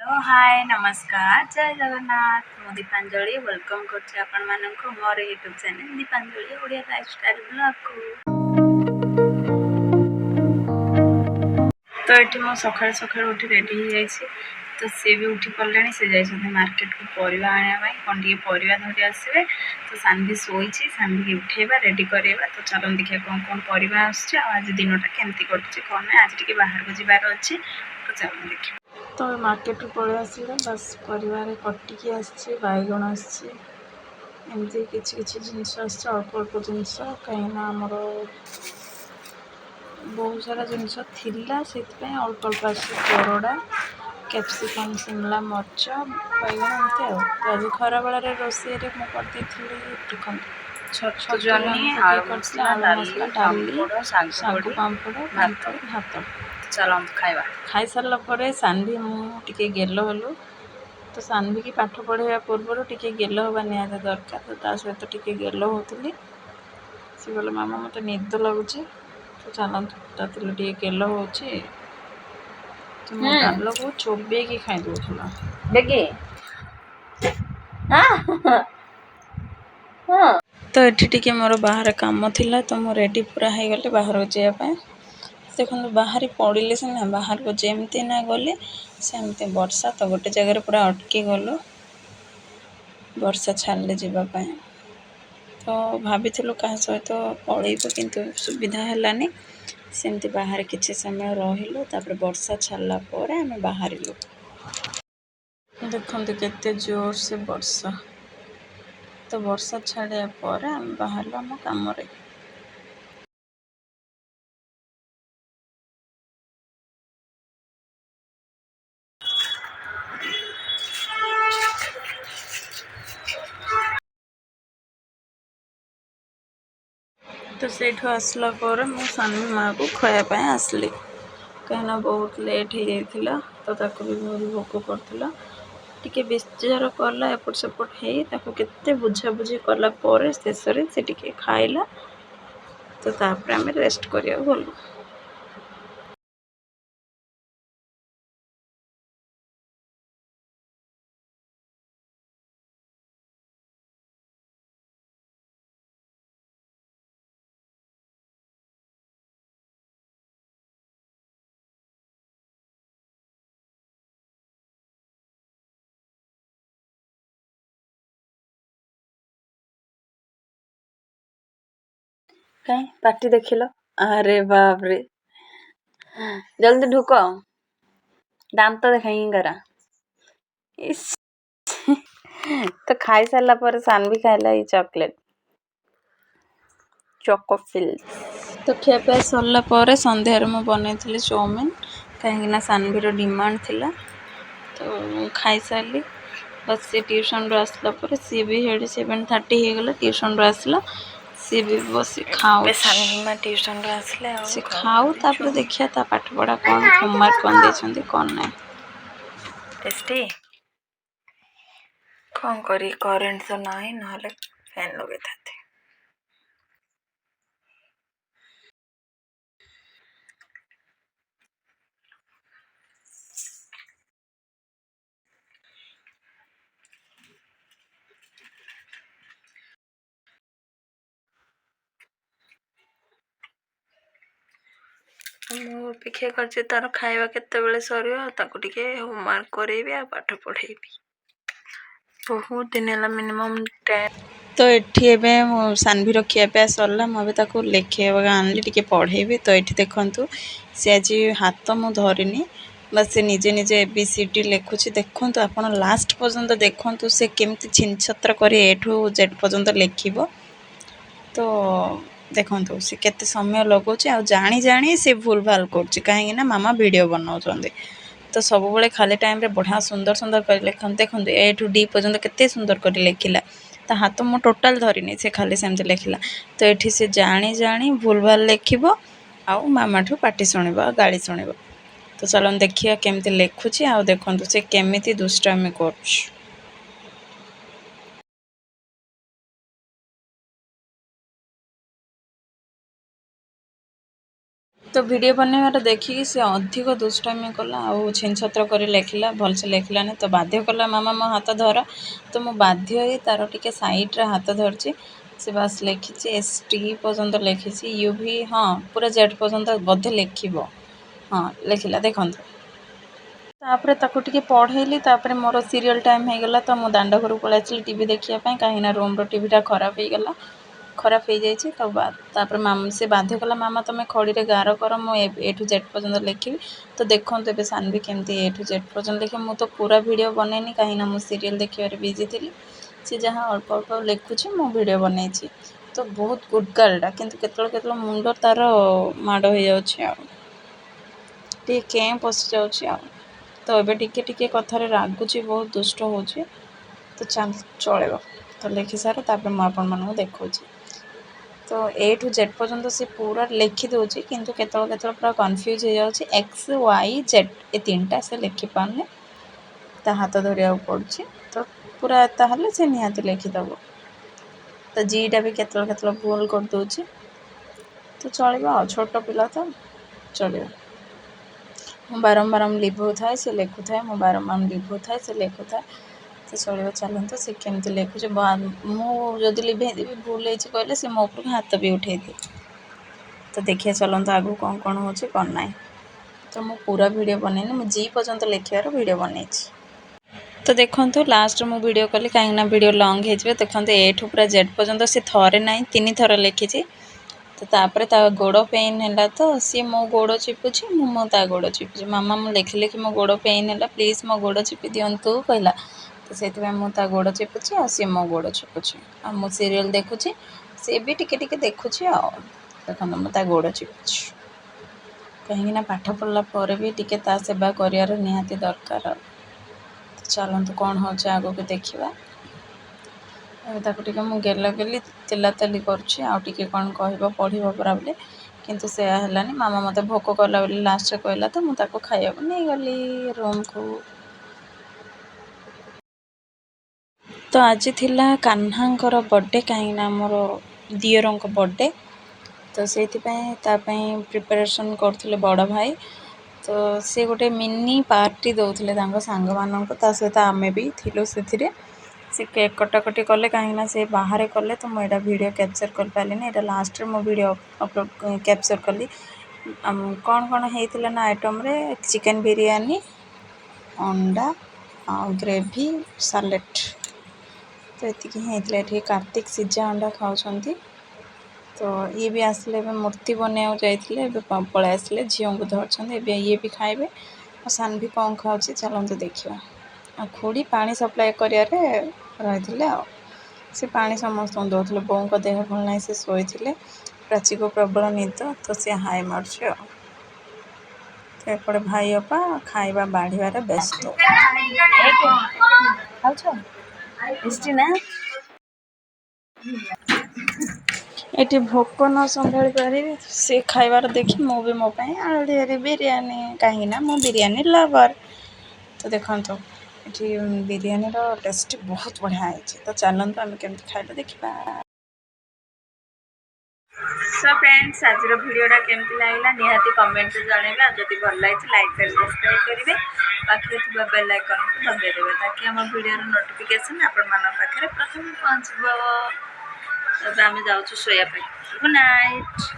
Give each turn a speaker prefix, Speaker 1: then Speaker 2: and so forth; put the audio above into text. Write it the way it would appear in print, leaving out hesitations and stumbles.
Speaker 1: Hello hi नमस्कार जय जगन्नाथ मु दीपांजलि वेलकम करछि आपण माननको मोर YouTube channel Deepanjali Odia lifestyle blog को। तो ये मो सकाल सकाल उठी रेडी हो जाइए तो सी भी उठी पड़े से जाइए मार्केट को परिवा आने कौन टे परिवा धरी आसवे तो सान्वी शोई सान्वी उठेबा रेडी करवा तो चलो देखिए कौन कौन परिवा आसुचे आज दिनटा केमती कटुचे कौन ना आज टे बाहर को जबार अच्छे तो चलो देखिए। तो मार्केट रू पलि आसिले बस परिवार कटिकी आसछि बैगण आसछि एमती किछि किछि जिनिस आसछि अल्प अल्प जिनिस कहीं आमर बहुत सारा जिनिस थिला सेति अल्प अल्प आसछि कोरडा कैप्सिकम शिमला मर्च बैगण एमती तो आज खरा बेला रोषे मु करदे जन्नी आलू मसला डाली साग पापड़ भात चलो खाइबा खाई सारा पर सान्वी मुझे गेल हलु तो सान्वी की पाठ पढ़ाइबा पूर्व टिके गेल हवा निहाती दरकार तो ता सहित टिके गेल होती सी बोले मामा मत निद लगुच तो चलते टे गेल हो गाल को चोबेकी खाई दूला तो ये मोर बाहर कम थिला तो मु रेडी पूरा हो गली बाहर को जावाई देखो बाहरी पड़े सीना बाहर को जमती ना गली सेमती वर्षा तो गोटे जगार पूरा अटकी गलु वर्षा छाड़े जावाई तो भाभी क्या सहित पलैबू किंतु सुविधा है सेमती बाहर किसी समय रहिलु तापर वर्षा छाड़ला आम बाहर देखते केते जोर से वर्षा तो वर्षा छाड़ा पर आम बाहर आम कम तो सेठू आसला पर मो सान्वी माँ को खायापी आसली कहीं बहुत लेट हो जाता तो ताको भी बहुत भोक करता टिके बेजार कला एपट सेपट हो केते बुझा बुझी कला शेष से टिके खाइला तो तापर आम रेस्ट करिया गलु। कहीं पार्टी देखिल अरे बाप रे जल्दी ढुक दांत देखाई करा तो खाई सारा पर सान्वी खाइला ये चॉकलेट चोकोफिल तो खियापिया सरला पर संध्यार मु बनई चाउमिन कहीं सान्वीर डिमांड थिला तो खाई सारी बस सी ट्यूशन रू आसला पर सी भी 7:30 हो गला ट्यूशन रू आसला सी भी बस खाऊ सान्वी ट्यूशन रू आसले सी खाऊ तापर देखिया ता पाठ पढ़ा कौन होमवर्क कौन देछंती कौन नहीं टेस्टी कौन करी करेंट तो नहीं नहले फैन लगे था मु अपेक्षा कर तार खाଇବା केतेबेले सरियो ताको टिके होमवर्क करेबी आ पाठ पढ़ेबी बहुत दिन है मिनिमम 10 तो ये सान्वी खियापिया सरला मुझे ताको लेखा आनली टिके पढ़ेबी तो ये देखु सी आज हाथ मु धरिनी बस से निजे निजे ABCD लिखुची देखु आप लास्ट पर्यंत देखु से केमती छिन छत्र कर ए ठू जेड पर्यंत लिखिबो तो देखो सी केते समय लगुच आ जानी जानी सी भूल भाल कर कहीं मामा वीडियो बनाऊँ तो सब बड़े खाली टाइम रे बढ़िया सुंदर सुंदर कर लिखते देखो ए ठू D पर्यंत केते सुंदर कर लिखिला ता हाथ मु टोटाल धरिनी से खाली सेमती लिखिला तो ये से जानी जानी भूल भाल लिखिबो आ मामा ठू पाटी शुणिबो गाड़ी शुणिबो तो चलो देखिए केमती लिखुची आ देखो से केमिति दुष्टामी कर तो वीडियो बनवार देखिकी से अधिक दुष्टामी कला आउ छिनछत्र कर लेखिला भलसे लेखिलानी तो बाध्य कला मामा मो हाथ धर तो मु बाध्य ही तार टिके साइड्रे हाथ धरची से बास लेखी एस टी पर्यंत लेखी यू भी हाँ पूरा जेड पर्यंत बोधे लेखिब हाँ लेखिला देखते तापर ताको टिके पढ़ेली तापर मोर सीरियल टाइम हो गला तो मु दांड घर पलैसी टीवी देखिए कहीं रूम टीवीटा खराब हो गला खराब हो जाइए तो तापर मामा से बाध्य कला मामा तुम खड़ी गार कर मु ए टू जेड पर्यंत लिखी तो देखो ए सानवी केमती ए टू जेड पर्यंत लिखे मु तो पूरा वीडियो बनैनी कहीं मु सीरियल देखिए बिजी थी सी जहाँ अल्प अल्प लिखुची मु वीडियो बनई तो बहुत गुड गर्लटा किंतु केतल मुंड तार माड़ हो जाए कें पशि जाऊँ तो ये टिके कथार रागुची बहुत दुष्ट हो तो चलो तो लिखि सार तापर मुझे आपण मानक देखा तो ए टू जेड पर्यंत सी पूरा लिखि दूसरी किंतु केतल पूरा कन्फ्यूज हो जाऊँगी एक्स वाई जेड ये तीन टा से लिखि पारने ता हाथ धरिया पड़ी तो पूरा ताहले से निहाती लिखिदेव तो जीटा भी केतल भूल कर दूची तो चलो छोट पिला तो चलो मु बारंबार लिभु थाए से लिखु थाए मु बारंबार लिभु थाए से लिखु थाए तो चलो चलते सी केमती लिखुचे मुझे लिभेदेवी भूल हो कहले सी मो उपरको हाथ भी उठे दी तो देखिए चलते आगू कौन कौन हो कौन ना तो मु पूरा वीडियो बनैनी मु जी पर्यंत लिखार वीडियो बनई तो देखो लास्ट मु वीडियो कली कहीं वीडियो लंग हो देखते ए ठू पूरा जेड पर्यंत सी थरे ना 3 थर लिखी तो तापर ता गोड़ पेन है तो सी मो गोड़ चिपुची मो ता गोड़ चिपुची मामा मु लिखी लिखी मो गोड़ पेन है प्लीज मो गोड़ चिपी दिंतु कहला तो से मु ता गोड़ चिपुची आ सी मो गोड़ चिपुची आ मु सीरियल देखुची सी भी टिके देखुची आ देखो मु ता गोड़ चिपुची कहीं पाठ पढ़ला पर भी टिके ता सेवा करियार निहाती दरकार तो चलतु कौन हो आगो के देखा ताको मु गेला गेली तेला तेली करुँची आउ टिके कौन कह पढ़ परा बोले किंतु से है मामा मत भोक कला बोली लास्ट कहला तो मुझे खाया नहीं गली रूम को तो आज थिला कान्हांकर बर्थडे कहीं मोर दियर बर्थडे तो से प्रिपरेशन करते बड़ भाई तो सी गोटे मिनी पार्टी दौले सांग मानक सहित आमे भी थिलु से केक कटाकटी कले कहीं से बाहर कले तो मुझे वीडियो कैप्चर कर पारे ये लास्ट मो वीडियो अपलोड कैप्चर कली कौन कौन होता ना आइटम रे चिकन बिरयानी अंडा आ ग्रेवी सालेट तो ये कार्तिक सिझा अंडा खाऊं तो ये भी आसले मूर्ति बनवा जाइए पलि आसले झील को धरते ये भी खाइबे और सान भी कौन खाऊँ चलते देखा आ खुड़ी पानी सप्लाय करियारे रही से पानी समस्त दौले बों को देह भल ना से शोते प्राची को प्रबल निद तो सी हाई मार्च तो एपटे भाई अपा खाइबा बाढ़ार व्यस्त ये भोक न संभाली पारि से खाइबार देखी मु भी मो आलू बिरयानी कहीं मु बिरयानी लवर तो देखो ये बिरयानी टेस्ट बहुत बढ़िया है तो चलते आम केमती खाइले देखा सो फ्रेंड्स आज वीडियोटा केमती लगला निहाती कमेंट जनइबे जदि भल लगी लाइक एंड सब्सक्राइब करेंगे पाखे थी बेल आइकन को दबाइदेवे ताकि आम वीडियो नोटिफिकेशन आपण पाखे प्रथम पहुँचब तब आम जाऊँ शोया गुड नाइट।